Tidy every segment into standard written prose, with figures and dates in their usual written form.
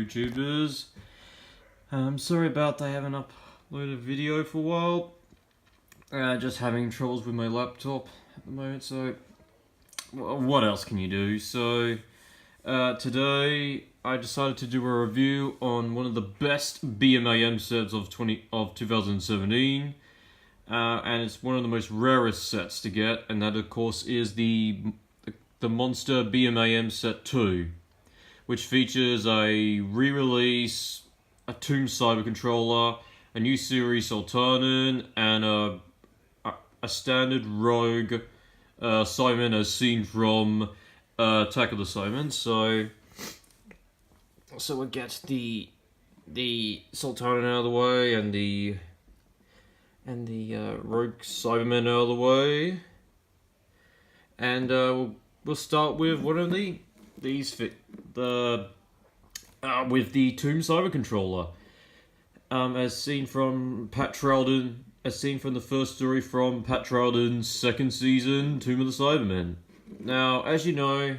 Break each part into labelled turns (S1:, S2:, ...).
S1: YouTubers. Sorry about I haven't uploaded a video for a while. Just having troubles with my laptop at the moment, so what else can you do? So today I decided to do a review on one of the best BMAM sets of 2017. And it's one of the most rarest sets to get, and that of course is the Monster BMAM Set 2, which features a re-release, a Tomb Cyber Controller, a new series Sultanen, and a standard rogue Cyberman as seen from Attack of the Cybermen. So we'll get the Sultanen out of the way and the rogue Cyberman out of the way, and we'll start with one of with the Tomb Cyber Controller, as seen from Pat Troughton, as seen from the first story from Pat Troughton's second season, Tomb of the Cybermen. Now, as you know,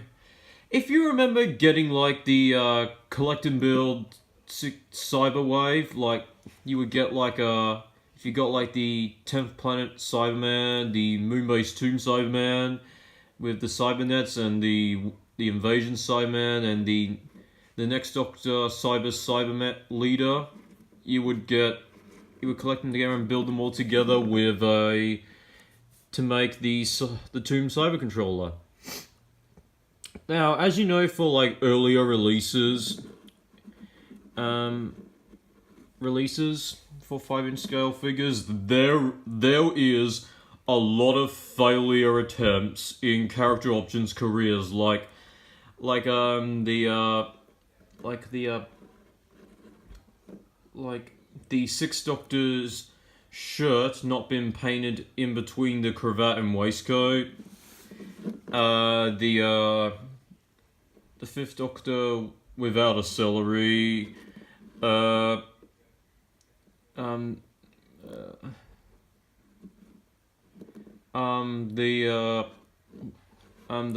S1: if you remember getting like the collect and build Cyberwave, like you would get like if you got like the 10th Planet Cyberman, the Moon-based Tomb Cyberman, with the Cybernets and the Invasion Cyberman and the Next Doctor Cyberman leader, you would collect them together and build them all together with to make the Tomb Cyber Controller. Now, as you know, for like earlier releases for 5-inch scale figures, there is a lot of failure attempts in character options careers, like the Sixth Doctor's shirt not been painted in between the cravat and waistcoat. The Fifth Doctor without a celery. The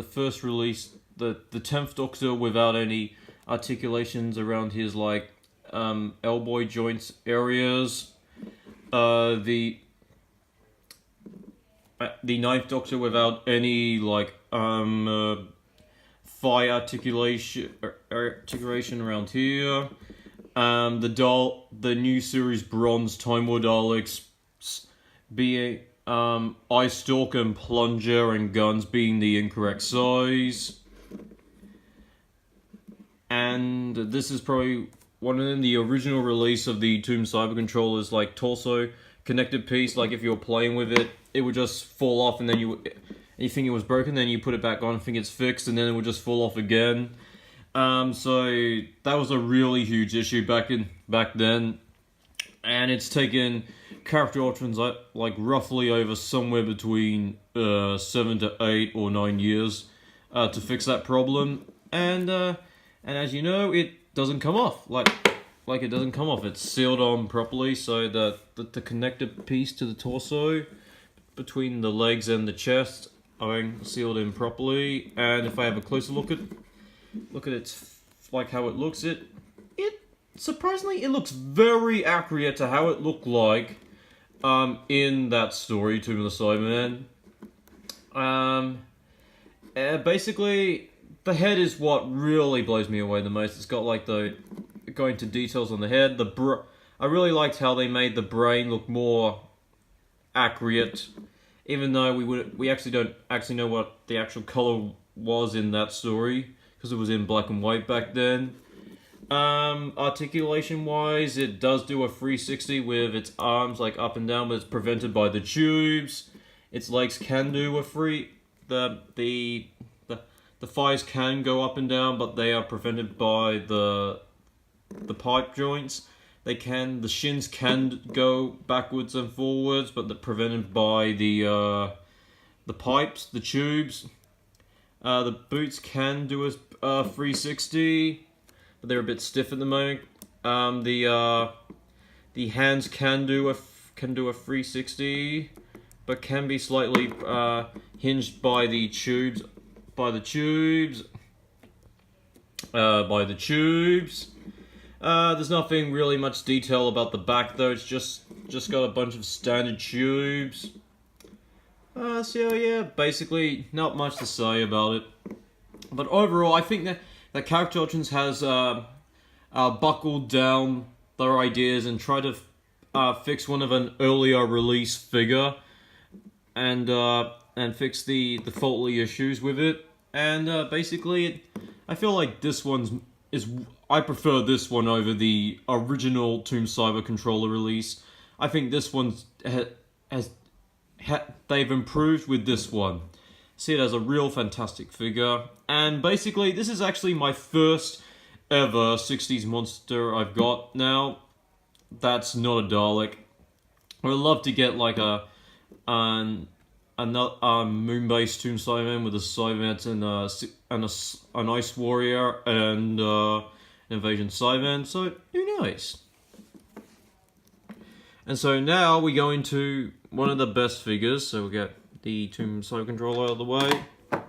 S1: first release, the 10th Doctor without any articulations around his elbow joints areas. The 9th Doctor without any thigh articulation around here. The new series Bronze Time War Daleks being Eye Stalk and Plunger and guns being the incorrect size. And this is probably one of them, the original release of the Tomb Cyber Controller's torso connected piece. Like if you were playing with it, it would just fall off, and then you think it was broken, then you put it back on and think it's fixed, and then it would just fall off again. So that was a really huge issue back then, and it's taken character options roughly over somewhere between 7 to 8 or 9 years to fix that problem, and as you know, it doesn't come off. It doesn't come off. It's sealed on properly, so that the connected piece to the torso between the legs and the chest are sealed in properly. And if I have a closer look at it, how it looks, it surprisingly, it looks very accurate to how it looked like in that story, Tomb of the Cybermen. Basically, the head is what really blows me away the most. It's got going to details on the head. I really liked how they made the brain look more accurate, even though we actually don't know what the actual color was in that story, because it was in black and white back then. Articulation wise, it does do a 360 with its arms up and down, but it's prevented by the tubes. Its legs can do a the thighs can go up and down, but they are prevented by the pipe joints. The shins can go backwards and forwards, but they're prevented by the pipes, the tubes. The boots can do a 360, but they're a bit stiff at the moment. The hands can do a 360, but can be slightly hinged by the tubes. There's nothing really much detail about the back though. It's just got a bunch of standard tubes. So yeah, basically not much to say about it. But overall, I think that Character Options has buckled down their ideas and tried to fix one of an earlier release figure, and fix the faulty issues with it. And basically, I feel like this I prefer this one over the original Tomb Cyber controller release. I think this one's they've improved with this one. See it as a real fantastic figure. And basically, this is actually my first ever 60s monster I've got now. That's not a Dalek. I would love to get like a moon-based Tomb Cyberman with a Cyberman and an Ice Warrior and Invasion Cyberman. So who knows? And so now we go into one of the best figures. So we get the Tomb Cyber controller out of the way, and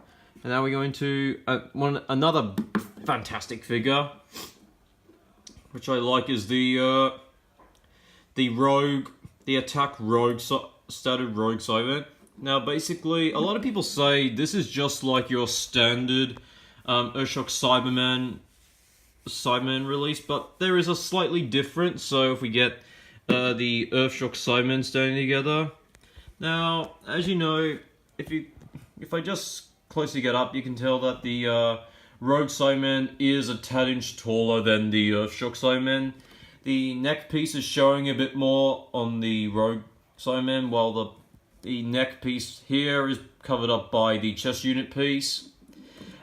S1: now we go into another fantastic figure, which I like, is the Attack Rogue Started Rogue Cyberman. Now, basically, a lot of people say this is just like your standard Earthshock Cyberman release, but there is a slightly different. So if we get the Earthshock Cybermen standing together. Now, as you know, if I just closely get up, you can tell that the Rogue Cyberman is a tad inch taller than the Earthshock Cyberman. The neck piece is showing a bit more on the Rogue Cyberman, while the neck piece here is covered up by the chest unit piece.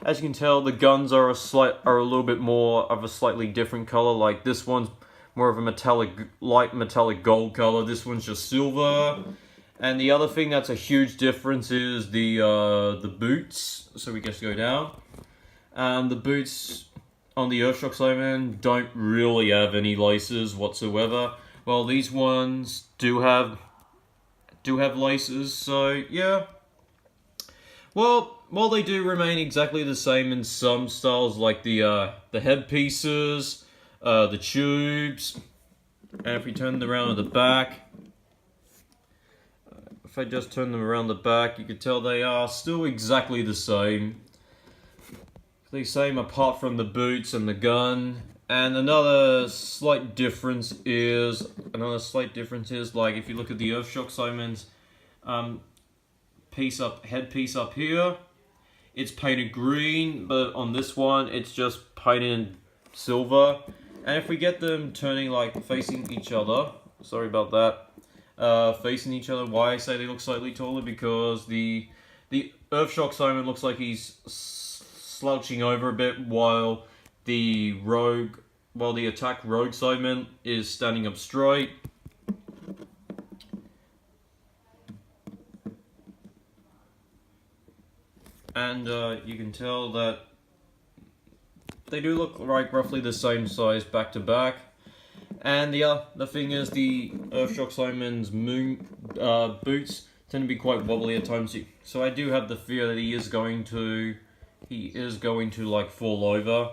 S1: As you can tell, the guns are a little bit more of a slightly different color. Like this one's more of a light metallic gold color. This one's just silver. And the other thing that's a huge difference is the boots. So we just go down. The boots on the Earthshock Cyberman don't really have any laces whatsoever. Well, these ones do have laces. So yeah. Well, while they do remain exactly the same in some styles, like the headpieces, the tubes, and if we turn them around at the back. If I just turn them around the back, you can tell they are still exactly the same. The same apart from the boots and the gun. And another slight difference is like if you look at the Earthshock Cyberman's headpiece up here, it's painted green, but on this one it's just painted silver. And if we get them turning like facing each other, sorry about that. Facing each other. Why I say they look slightly taller? Because the Earthshock Cyberman looks like he's slouching over a bit, while the Attack Rogue Cyberman is standing up straight. And you can tell that they do look like roughly the same size back to back. And the thing is, the Earthshock Cyberman's boots tend to be quite wobbly at times. So I do have the fear that he is going to like fall over.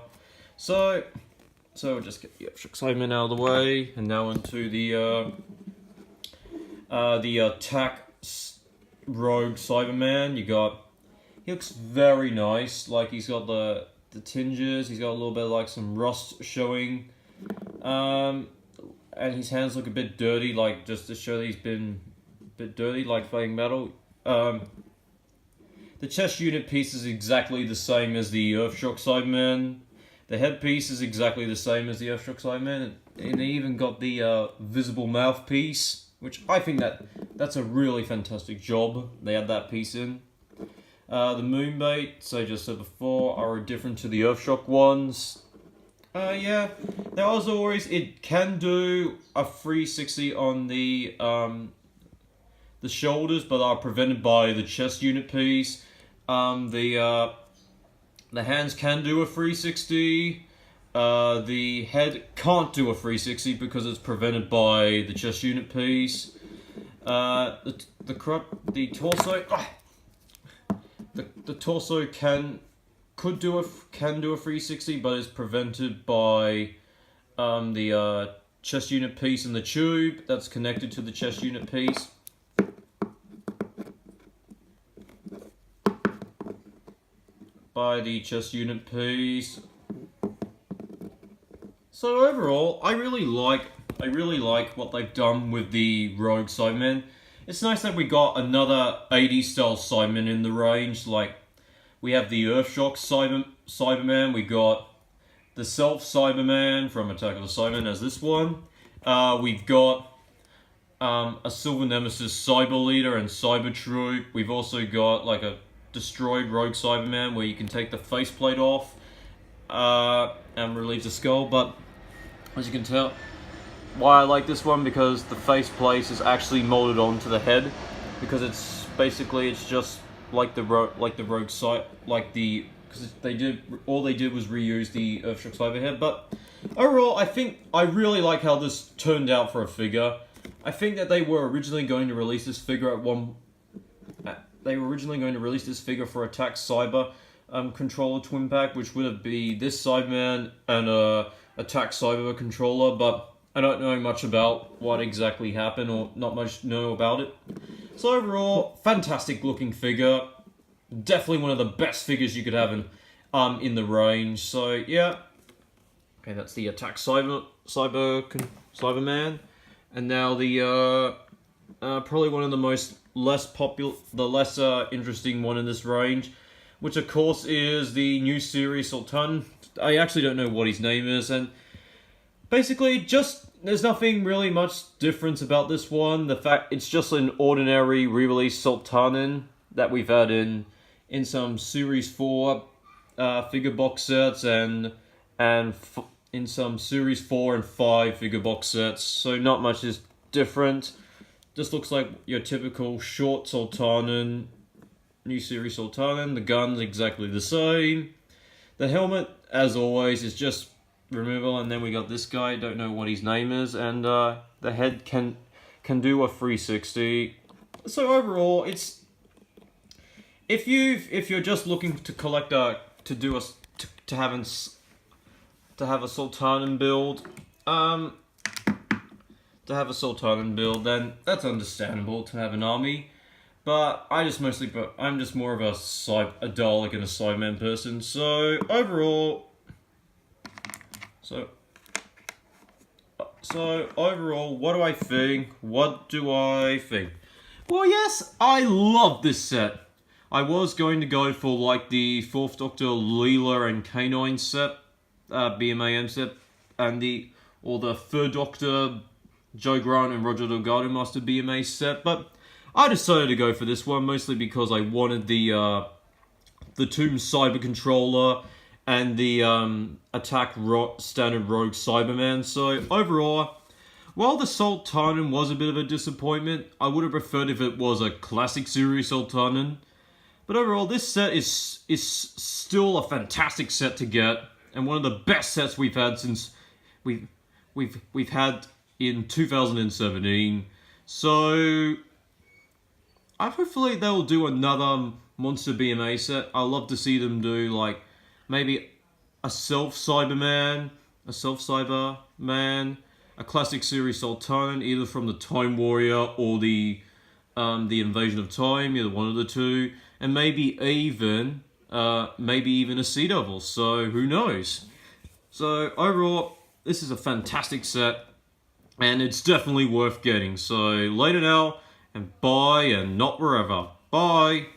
S1: So we'll just get the Earthshock Cyberman out of the way, and now into the Attack Rogue Cyberman. He looks very nice. Like he's got the tinges. He's got a little bit of like some rust showing. And his hands look a bit dirty, like just to show that he's been a bit dirty, like fighting metal. The chest unit piece is exactly the same as the Earthshock Cyberman. The headpiece is exactly the same as the Earthshock Cyberman, and they even got the visible mouthpiece, which I think that's a really fantastic job. They had that piece in. The Moonbait, so I just said before, are different to the Earthshock ones. Yeah, now as always, it can do a 360 on the shoulders, but are prevented by the chest unit piece. The hands can do a 360. The head can't do a 360 because it's prevented by the chest unit piece. The torso, the torso can do a 360, but is prevented by the chest unit piece and the tube that's connected to the chest unit piece. By the chest unit piece. So overall, I really like what they've done with the Rogue Cyberman. It's nice that we got another 80s style Cyberman in the range. Like, we have the Earthshock Cyberman, we got the Self Cyberman from Attack of the Cybermen as this one. We've got a Silver Nemesis Cyber Leader and Cyber Troop. We've also got like a destroyed Rogue Cyberman where you can take the faceplate off and relieve the skull. But as you can tell, why I like this one, because the faceplate is actually molded onto the head, because it's just like the Rogue side, because all they did was reuse the Earthshock Cyber head. But overall, I really like how this turned out for a figure. I think that they were originally going to release this figure for Attack Cyber controller twin pack, which would be this Cyberman and Attack Cyber controller, but I don't know much about what exactly happened, or not much know about it. So overall, fantastic looking figure. Definitely one of the best figures you could have in the range. So yeah, okay, that's the Attack Cyberman, and now the probably one of the less interesting one in this range, which of course is the new series Sultan. I actually don't know what his name is, and basically there's nothing really much difference about this one. The fact it's just an ordinary re-release Sultanin that we've had in some Series 4 figure box sets and in some Series 4 and 5 figure box sets. So not much is different. Just looks like your typical short Sultanin, new series Sultanin. The gun's exactly the same. The helmet, as always, is just removal, and then we got this guy, don't know what his name is, and the head can do a 360. So overall, it's if you're just looking to collect to have a Sultanin build, then that's understandable to have an army. But I'm just more of a Dalek and a Cyberman person. So overall, what do I think? Well, yes, I love this set. I was going to go for like the 4th Doctor Leela and K9 set, BMAM set, and the 3rd Doctor Joe Grant and Roger Delgado Master BMA set, but I decided to go for this one mostly because I wanted the Tomb Cyber Controller and the Standard Rogue Cyberman. So overall, while the Sultanin was a bit of a disappointment, I would have preferred if it was a classic series Sultanin. But overall, this set is still a fantastic set to get, and one of the best sets we've had since we've had in 2017. So hopefully they'll do another Monster BMA set. I'd love to see them do like maybe a Cyberman, a classic series Sultanin, either from the Time Warrior or the Invasion of Time, either one of the two, and maybe even a Sea Devil. So who knows? So overall, this is a fantastic set, and it's definitely worth getting. So later now, and bye, and not wherever. Bye.